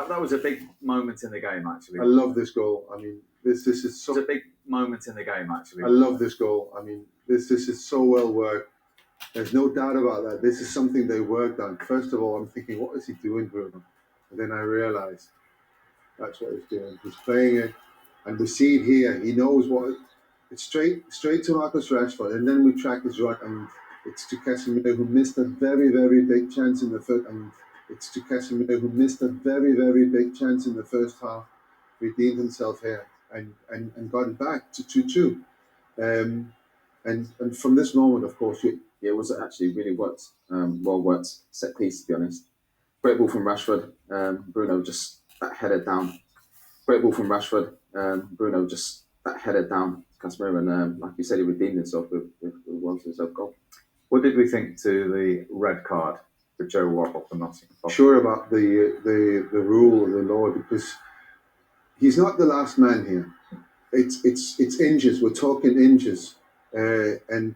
That was a big moment in the game, actually. I love this goal. I mean, this is so. It was a big moment in the game, actually. I love this goal. I mean, this is so well worked. There's no doubt about that. This is something they worked on. First of all, I'm thinking, what is he doing, Bruno? And then I realized that's what he's doing. He's playing it, and we see it here. He knows what. It's straight to Marcus Rashford, and then we track his run, and it's to Casemiro, who missed a very, very big chance in the first. And it's to Casemiro, who missed a very, very big chance in the first half, redeemed himself here, and got it back to 2-2. And from this moment, of course, it was actually really well worked set piece, to be honest. Great ball from Rashford. Bruno just that headed down. Great ball from Rashford. Bruno just that headed down. Casemiro, and like you said, he redeemed himself with his goal. What did we think to the red card for Joe Worrell for Nottingham Forest? Sure about the rule of the law, because he's not the last man here. It's inches. We're talking inches, and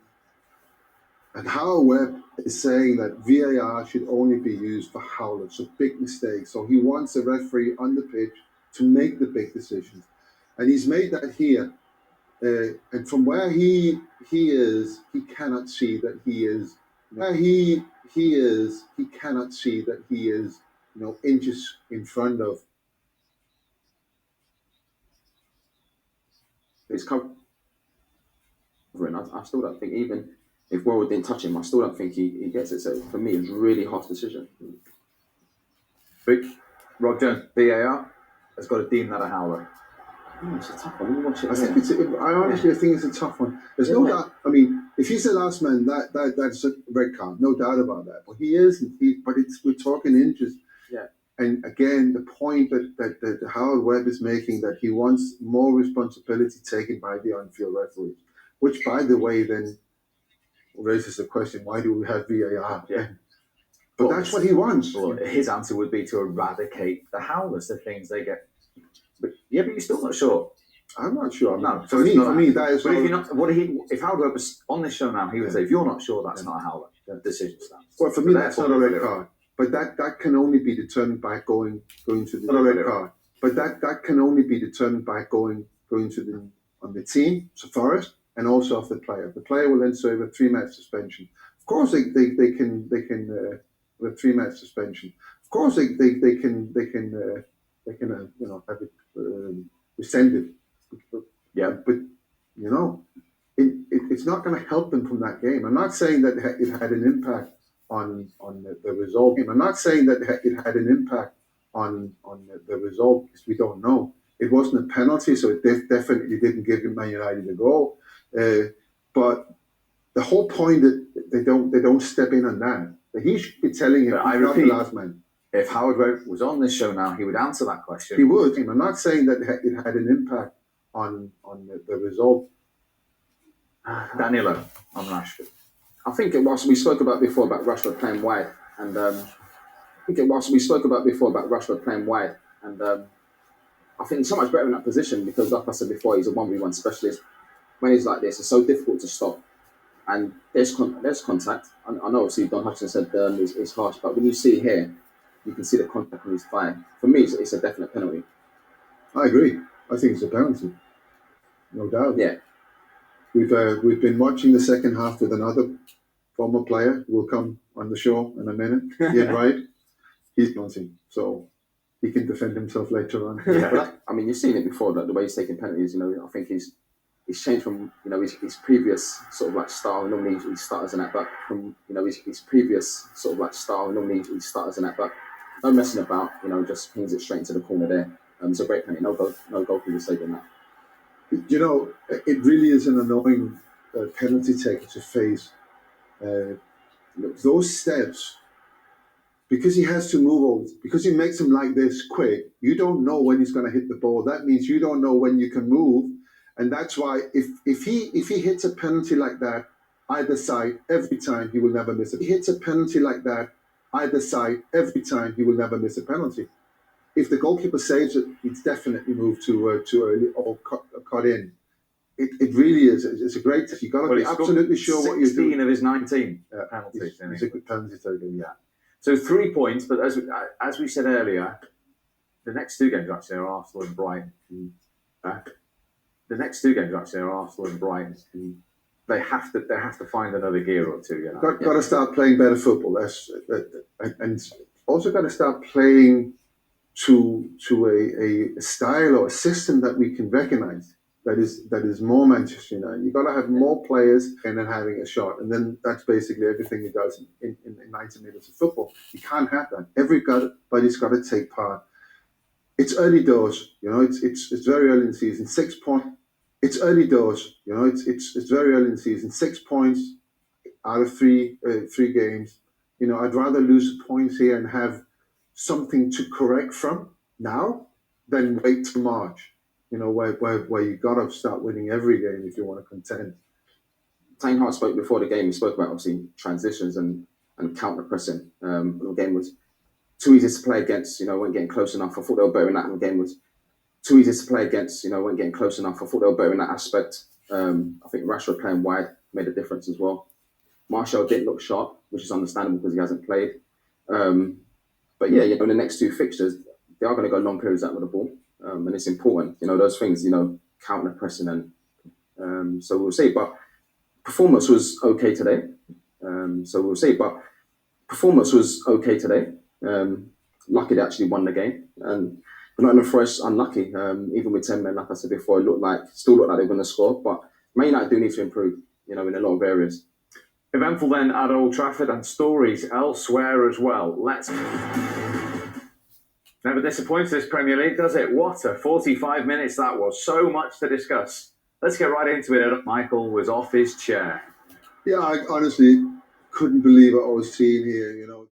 Howard Webb is saying that VAR should only be used for howlers, so big mistakes. So he wants the referee on the pitch to make the big decisions, and he's made that here. And from where he is, he cannot see that he is. Where he is, he cannot see that he is, inches in front of. His covering. I still don't think, even if Worrell didn't touch him, I still don't think he gets it. So for me, it's a really harsh decision. Rob Jones, VAR has got to deem that a howler. It's a tough one. Watch it. I honestly think it's a tough one. There's no doubt. I mean, if he's the last man, that's a red card, no doubt about that. But he isn't. We're talking inches. Yeah. And again, the point that Howard Webb is making, that he wants more responsibility taken by the on-field referees, which, by the way, then raises the question: why do we have VAR? Yeah. But that's what he wants. Well, his answer would be to eradicate the howlers, the things they get. But you're still not sure. I'm not sure. No, for me, that is. But if Howard Webb was on this show now, he would say, if you're not sure, that's not a howler. The decision stands. Well, for me, that's not a red card. But that can only be determined by going to the red card. But that can only be determined by going to the team, so Forest, and also of the player. The player will then serve a 3-match suspension. Of course, they can with a 3-match suspension. Of course, they can have it rescinded. Yeah, but it's not going to help them from that game. I'm not saying that it had an impact on the result. I'm not saying that it had an impact on the result, because we don't know. It wasn't a penalty, so it definitely didn't give Man United a goal. But the whole point that they don't step in on that he should be telling him, I repeat, the last man. If Howard Webb was on this show now, he would answer that question. He would. I'm not saying that it had an impact on the result. Danilo on Rashford. I think whilst we spoke about before about Rashford playing wide, and I think he's so much better in that position, because, like I said before, he's a 1v1 specialist. When he's like this, it's so difficult to stop. And there's contact. I know obviously Don Hutchinson said it's harsh, but when you see here, you can see the contact on his thigh. For me, it's a definite penalty. I agree. I think it's a penalty, no doubt. Yeah. We've been watching the second half with another former player who will come on the show in a minute. Ian Wright. He's penalty, so he can defend himself later on. Yeah, but I mean, you've seen it before, the way he's taking penalties. I think he's changed from his previous sort of like style. Normally he starts in that, but from his previous sort of like style. Normally he starts in that, but no messing about. Just pings it straight into the corner there. It's a great penalty. No goalkeeper saving that. It really is an annoying penalty taker to face. Those steps, because he has to move over, because he makes them like this quick, you don't know when he's going to hit the ball. That means you don't know when you can move. And that's why if he hits a penalty like that, either side, every time, he will never miss it. If he hits a penalty like that, either side, every time, he will never miss a penalty. If the goalkeeper saves it, it's definitely moved too early or cut in. It really is. It's a great test. You've got to be absolutely sure what you're doing. 16 of his 19 penalties. He's a good penalty taker, yeah. So 3 points, but as we said earlier, The next two games actually are Arsenal and Brighton. The next two games actually are Arsenal and Brighton. They have to find another gear or two. You know? Got to start playing better football. And also got to start playing to a style or a system that we can recognise. That is more Manchester United. You've got to have more players and then having a shot, and then that's basically everything he does in 90 minutes of football. You can't have that. Everybody's got to take part. It's early doors, you know. It's very early in the season. 6 points. It's early doors, you know. It's very early in the season. 6 points out of three games. You know, I'd rather lose points here and have something to correct from now than wait till March. You know, where you got to start winning every game if you want to contend. Ten Hag spoke before the game. He spoke about obviously transitions and counter pressing. The game was too easy to play against. You know, weren't getting close enough. I thought they were better in that. The game was too easy to play against. You know, weren't getting close enough. I thought they were better in that aspect. I think Rashford playing wide made a difference as well. Martial didn't look sharp, which is understandable because he hasn't played. But yeah, you know, the next two fixtures, they are going to go long periods out with the ball. And it's important, you know, those things, you know, counter pressing and so we'll see. But performance was okay today. So we'll see. But performance was okay today. Lucky they actually won the game. And Nottingham Forest unlucky. Even with 10 men, like I said before, still looked like they were going to score. But Man United do need to improve, you know, in a lot of areas. Eventful then at Old Trafford and stories elsewhere as well. Never disappoints this Premier League, does it? What a 45 minutes that was. So much to discuss. Let's get right into it. Michael was off his chair. Yeah, I honestly couldn't believe what I was seeing here, you know.